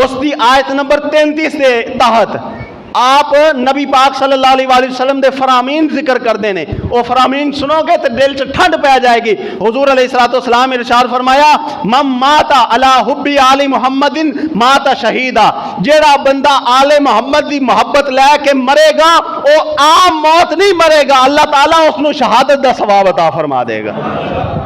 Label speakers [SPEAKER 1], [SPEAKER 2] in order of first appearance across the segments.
[SPEAKER 1] اس دی آیت نمبر 33 دے تحت آپ نبی پاک صلی اللہ علیہ وآلہ وسلم دے فرامین ذکر کر دینے، وہ فرامین سنو گے تو دل سے ٹھنڈ پہ جائے گی۔ حضور علیہ السلام ارشاد فرمایا من ماتا علی حب آل محمد ماتا شہیدا، جیڑا بندہ آل محمد دی محبت لے کے مرے گا وہ عام موت نہیں مرے گا، اللہ تعالیٰ اس نو شہادت دا ثواب عطا فرما دے گا۔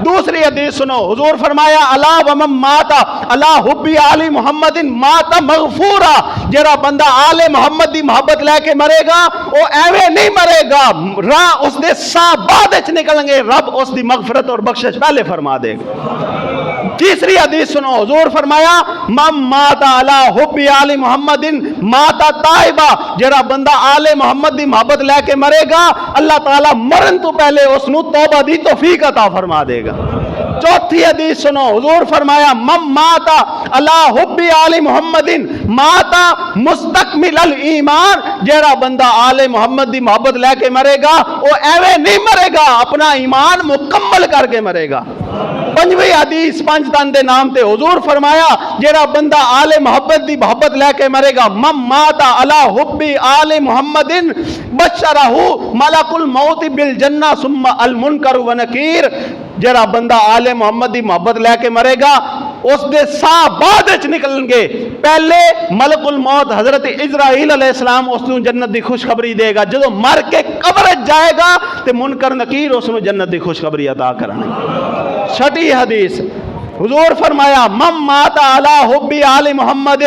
[SPEAKER 1] دوسری حدیث سنو، حضور فرمایا الا ومن ماتا علی حب آل محمد ماتا مغفورا، جیڑا بندہ آل محمد دی محبت لے کے مرے گا وہ ایویں نہیں مرے گا، راہ اس دے سا بعد وچ نکلیں گے، رب اس دی مغفرت اور بخشش پہلے فرما دے گا۔ تیسری حدیث سنو، حضور فرمایا من ماتا علی حب آل محمد ماتا تائبا، جڑا بندہ آل محمد دی محبت لے کے مرے گا اللہ تعالیٰ مرن تو پہلے اس نو توبہ دی توفیق عطا فرما دے گا۔ چوتھی حدیث سنو، حضور فرمایا من ماتا علی حب آل محمد ماتا مستکمل الایمان، جیڑا بندہ آل محمد دی محبت لے کے مرے گا وہ ایویں نہیں مرے گا، اپنا ایمان مکمل کر کے مرے گا۔ پنجویں حدیث پنج تن دے نام تے حضور فرمایا جیڑا بندہ آل محبت دی محبت لے کے مرے گا من ماتا علی حب آل محمد بشرہ ملک الموت بالجنہ ثم المنکر ونکیر، جیڑا بندہ آل محمد دی محبت لے کے مرے گا اس دے سا بعد وچ نکلن گے، پہلے ملک الموت حضرت اسرائیل علیہ السلام اس نو جنت دی خوشخبری دے گا، جدو مر کے قبر جائے گا تے منکر نکیر اس نو جنت دی خوشخبری عطا کرنے۔ چھٹی حدیث حضور فرمایا من ماتا علی حب آل محمد،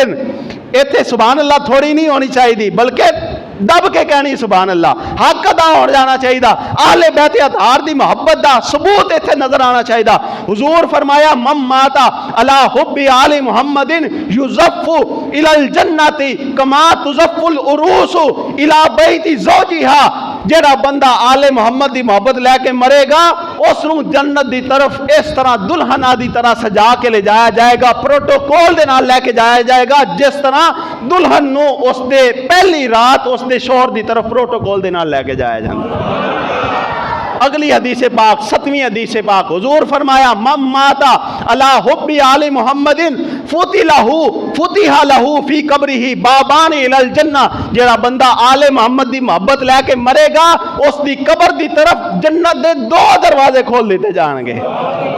[SPEAKER 1] ایتھے سبحان اللہ تھوڑی نہیں ہونی چاہیے بلکہ دب کے کہنی سبحان اللہ، حق ادا ہو جانا چاہیے، اہل بیت اطہار دی محبت دا ثبوت ایتھے نظر آنا چاہیے۔ حضور فرمایا من ماتا علی حب آل محمد یزف الی الجنت کما تزف العروس الی بیت زوجها، جیڑا بندہ آل محمد دی محبت لے کے مرے گا اس نو جنت دی طرف اس طرح دلہن دی طرح سجا کے لے جایا جائے گا، پروٹوکول دے نال لے کے جایا جائے گا، جس طرح دلہن نو اس دے پہلی رات اس دے شوہر دی طرف پروٹوکول دے نال لے کے جایا جائے۔ اگلی حدیث پاک، ستویں حدیث پاک، حضور فرمایا من ماتا علی حب آل محمد فتح لہ فی قبرہ بابان الی الجنہ، جیڑا بندہ آل محمد دی محبت لے کے مرے گا اس دی قبر دی طرف جنت دے 2 دروازے کھول دیتے جان گے۔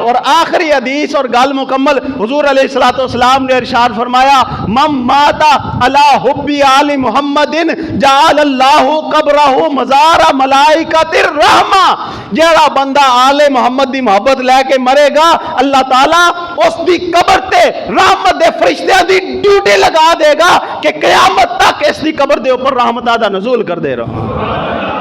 [SPEAKER 1] اور آخری حدیث اور گل مکمل، حضور علیہ السلام نے ارشاد فرمایا من ماتا علی حب آل محمد جعل اللہ قبرہ مزار ملائکۃ الرحمہ، جیڑا بندہ آل محمد دی محبت لے کے مرے گا اللہ تعالیٰ اس دی قبر تے رحمت دے فرشتیاں دی ڈیوٹی لگا دے گا کہ قیامت تک اس دی قبر دے اوپر رحمت دا نزول کر دے رہا۔